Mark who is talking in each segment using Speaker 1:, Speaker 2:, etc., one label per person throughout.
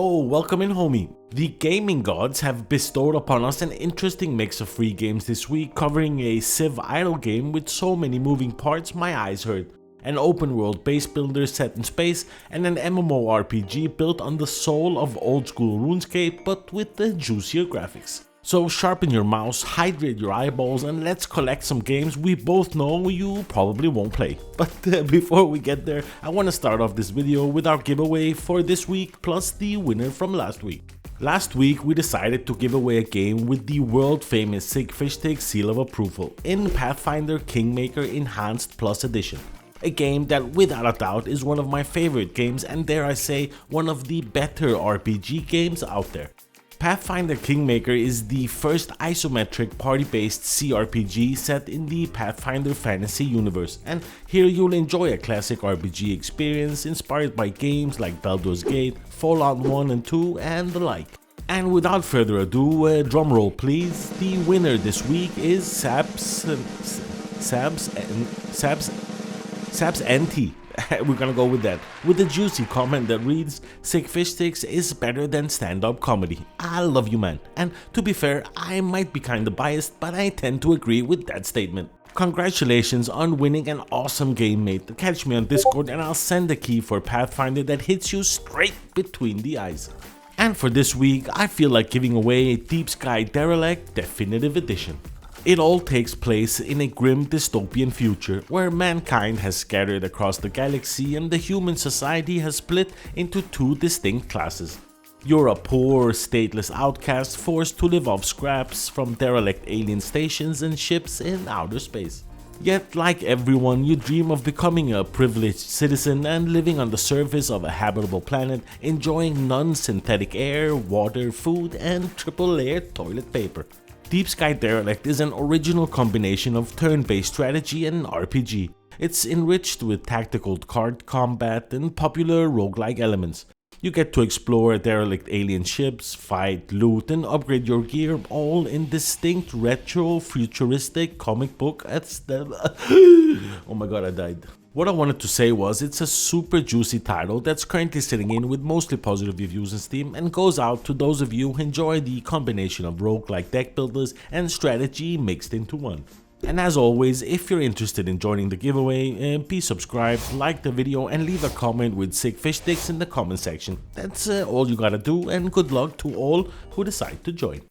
Speaker 1: Oh, welcome in, homie. The gaming gods have bestowed upon us an interesting mix of free games this week, covering a CivIdle game with so many moving parts my eyes hurt, an open world base builder set in space, and an MMORPG built on the soul of old school RuneScape but with the juicier graphics. So sharpen your mouse, hydrate your eyeballs, and let's collect some games we both know you probably won't play. But before we get there, I want to start off this video with our giveaway for this week plus the winner from last week. Last week we decided to give away a game with the world famous Sigfishtig seal of approval in Pathfinder Kingmaker Enhanced Plus Edition. A game that without a doubt is one of my favorite games and dare I say one of the better RPG games out there. Pathfinder Kingmaker is the first isometric party-based CRPG set in the Pathfinder fantasy universe, and here you'll enjoy a classic RPG experience inspired by games like Baldur's Gate, Fallout 1 and 2 and the like. And without further ado, drumroll please, the winner this week is Sabs NT. We're gonna go with that, with a juicy comment that reads, Sigfishtig is better than stand-up comedy. I love you, man. And to be fair, I might be kinda biased, but I tend to agree with that statement. Congratulations on winning an awesome game, mate. Catch me on Discord and I'll send a key for Pathfinder that hits you straight between the eyes. And for this week, I feel like giving away a Deep Sky Derelict Definitive Edition. It all takes place in a grim dystopian future where mankind has scattered across the galaxy and the human society has split into two distinct classes. You're a poor, stateless outcast forced to live off scraps from derelict alien stations and ships in outer space. Yet, like everyone, you dream of becoming a privileged citizen and living on the surface of a habitable planet, enjoying non-synthetic air, water, food, and triple-layered toilet paper. Deep Sky Derelict is an original combination of turn-based strategy and RPG. It's enriched with tactical card combat and popular roguelike elements. You get to explore derelict alien ships, fight, loot and upgrade your gear, all in distinct retro-futuristic comic book aesthetic. Oh my god, I died. What I wanted to say was it's a super juicy title that's currently sitting in with mostly positive reviews on Steam and goes out to those of you who enjoy the combination of roguelike deck builders and strategy mixed into one. And as always, if you're interested in joining the giveaway, please subscribe, like the video and leave a comment with Sigfishtig in the comment section. That's all you gotta do, and good luck to all who decide to join.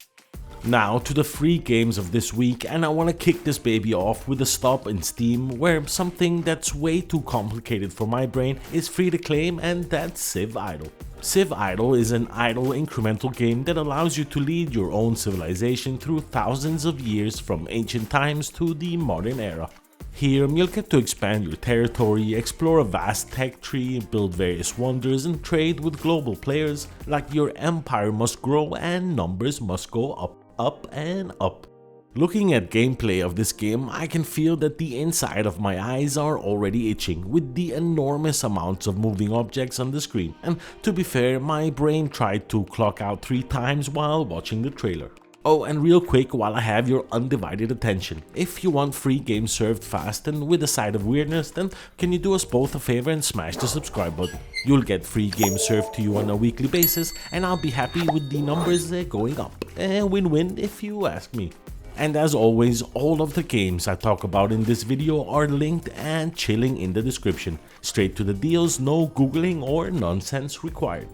Speaker 1: Now to the free games of this week, and I want to kick this baby off with a stop in Steam where something that's way too complicated for my brain is free to claim, and that's CivIdle. CivIdle is an idle incremental game that allows you to lead your own civilization through thousands of years from ancient times to the modern era. Here you'll get to expand your territory, explore a vast tech tree, build various wonders and trade with global players like your empire must grow and numbers must go up and up. Looking at gameplay of this game, I can feel that the inside of my eyes are already itching with the enormous amounts of moving objects on the screen, and to be fair, my brain tried to clock out 3 times while watching the trailer. Oh, and real quick while I have your undivided attention, if you want free games served fast and with a side of weirdness, then can you do us both a favor and smash the subscribe button? You'll get free games served to you on a weekly basis and I'll be happy with the numbers going up. Win-win if you ask me. And as always, all of the games I talk about in this video are linked and chilling in the description. Straight to the deals, no googling or nonsense required.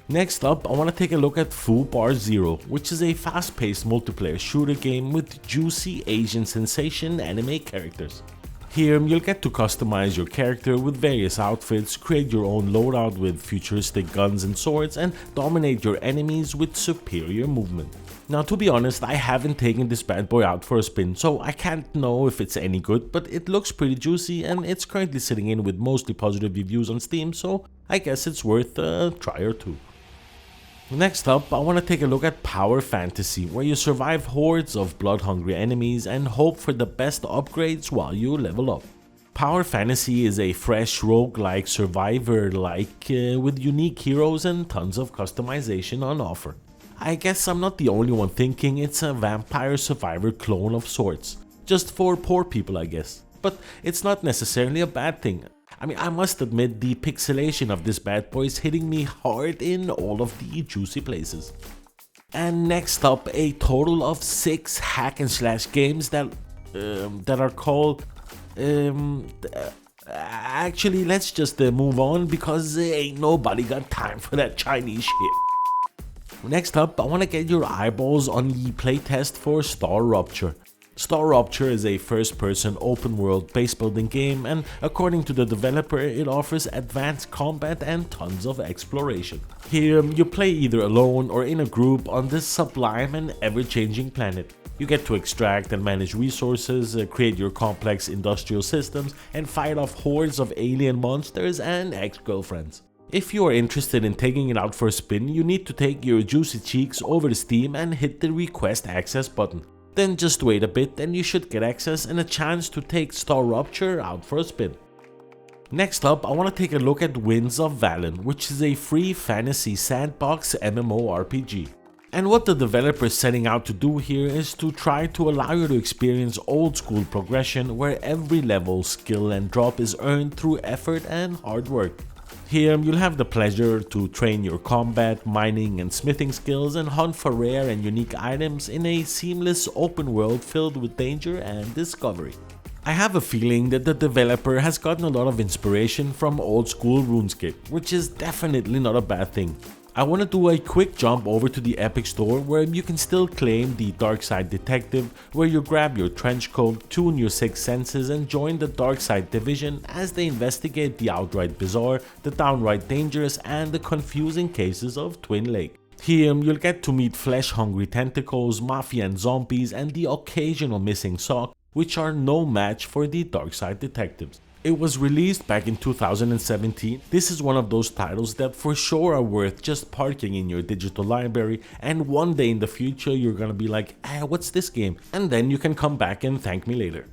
Speaker 1: Next up, I want to take a look at Foobar Zero, which is a fast-paced multiplayer shooter game with juicy Asian sensation anime characters. Here, you'll get to customize your character with various outfits, create your own loadout with futuristic guns and swords, and dominate your enemies with superior movement. Now, to be honest, I haven't taken this bad boy out for a spin, so I can't know if it's any good, but it looks pretty juicy and it's currently sitting in with mostly positive reviews on Steam, so I guess it's worth a try or two. Next up, I want to take a look at Power Fantasy, where you survive hordes of blood-hungry enemies and hope for the best upgrades while you level up. Power Fantasy is a fresh roguelike survivor-like with unique heroes and tons of customization on offer. I guess I'm not the only one thinking it's a vampire survivor clone of sorts, just for poor people I guess, but it's not necessarily a bad thing. I mean, I must admit the pixelation of this bad boy is hitting me hard in all of the juicy places. And next up, a total of 6 hack and slash games that are called actually, let's just move on because ain't nobody got time for that Chinese shit. Next up, I want to get your eyeballs on the playtest for StarRupture. StarRupture is a first-person open-world base-building game, and according to the developer, it offers advanced combat and tons of exploration. Here, you play either alone or in a group on this sublime and ever-changing planet. You get to extract and manage resources, create your complex industrial systems, and fight off hordes of alien monsters and ex-girlfriends. If you are interested in taking it out for a spin, you need to take your juicy cheeks over to Steam and hit the request access button. Then just wait a bit and you should get access and a chance to take StarRupture out for a spin. Next up, I want to take a look at Winds of Valen, which is a free fantasy sandbox MMORPG. And what the developer is setting out to do here is to try to allow you to experience old school progression where every level, skill and drop is earned through effort and hard work. Here you'll have the pleasure to train your combat, mining and smithing skills and hunt for rare and unique items in a seamless open world filled with danger and discovery. I have a feeling that the developer has gotten a lot of inspiration from old school RuneScape, which is definitely not a bad thing. I want to do a quick jump over to the Epic Store where you can still claim the Darkside Detective, where you grab your trench coat, tune your 6 senses and join the Darkside division as they investigate the outright bizarre, the downright dangerous and the confusing cases of Twin Lake. Here you'll get to meet flesh-hungry tentacles, mafia and zombies and the occasional missing sock, which are no match for the Darkside Detectives. It was released back in 2017. This is one of those titles that for sure are worth just parking in your digital library, and one day in the future you're gonna be like, what's this game? And then you can come back and thank me later.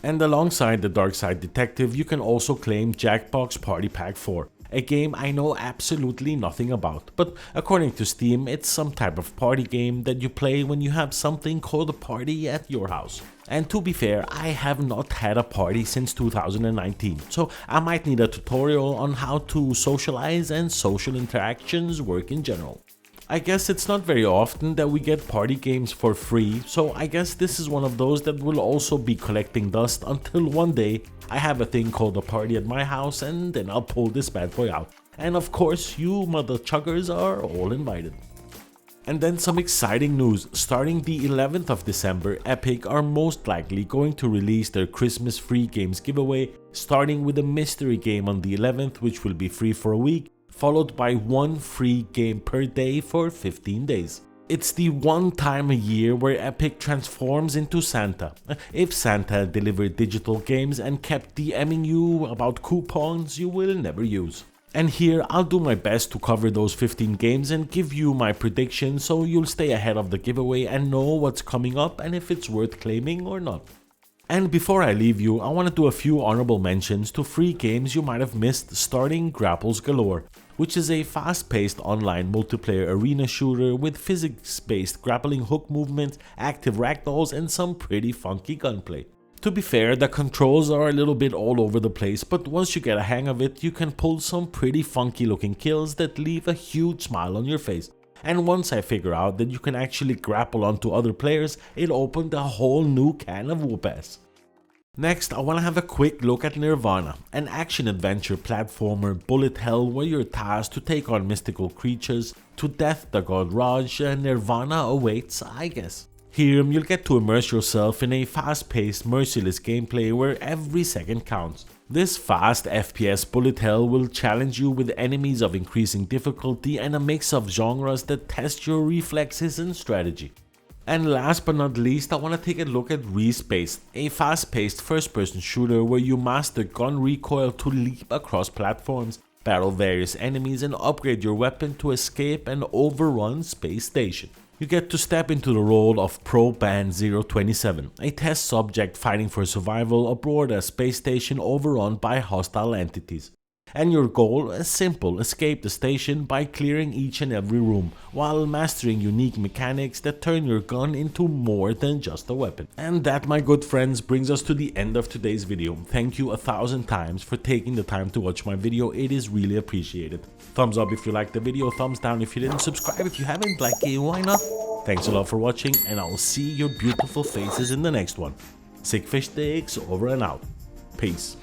Speaker 1: And alongside the Darkside Detective, you can also claim Jackbox Party Pack 4. A game I know absolutely nothing about, but according to Steam, it's some type of party game that you play when you have something called a party at your house. And to be fair, I have not had a party since 2019, so I might need a tutorial on how to socialize and social interactions work in general. I guess it's not very often that we get party games for free, so I guess this is one of those that will also be collecting dust until one day I have a thing called a party at my house and then I'll pull this bad boy out. And of course, you mother chuggers are all invited. And then some exciting news. Starting the 11th of December, Epic are most likely going to release their Christmas free games giveaway, starting with a mystery game on the 11th, which will be free for a week, followed by one free game per day for 15 days. It's the one time a year where Epic transforms into Santa. If Santa delivered digital games and kept DMing you about coupons you will never use. And here I'll do my best to cover those 15 games and give you my predictions so you'll stay ahead of the giveaway and know what's coming up and if it's worth claiming or not. And before I leave you, I want to do a few honorable mentions to free games you might have missed, starting Grapples Galore, which is a fast-paced online multiplayer arena shooter with physics-based grappling hook movements, active ragdolls and some pretty funky gunplay. To be fair, the controls are a little bit all over the place, but once you get a hang of it, you can pull some pretty funky looking kills that leave a huge smile on your face. And once I figure out that you can actually grapple onto other players, it opened a whole new can of whoop-ass. Next, I want to have a quick look at Nirvana, an action-adventure platformer bullet hell where you're tasked to take on mystical creatures. To death the god Raj, Nirvana awaits, I guess. Here, you'll get to immerse yourself in a fast-paced, merciless gameplay where every second counts. This fast FPS bullet hell will challenge you with enemies of increasing difficulty and a mix of genres that test your reflexes and strategy. And last but not least, I want to take a look at Respaced, a fast-paced first-person shooter where you master gun recoil to leap across platforms, battle various enemies and upgrade your weapon to escape an overrun space station. You get to step into the role of Pro-Ban 027, a test subject fighting for survival aboard a space station overrun by hostile entities. And your goal is simple: escape the station by clearing each and every room, while mastering unique mechanics that turn your gun into more than just a weapon. And that, my good friends, brings us to the end of today's video. Thank you 1,000 times for taking the time to watch my video, it is really appreciated. Thumbs up if you liked the video, thumbs down if you didn't, subscribe if you haven't, like it, why not? Thanks a lot for watching, and I'll see your beautiful faces in the next one. Sick Fish Sticks over and out. Peace.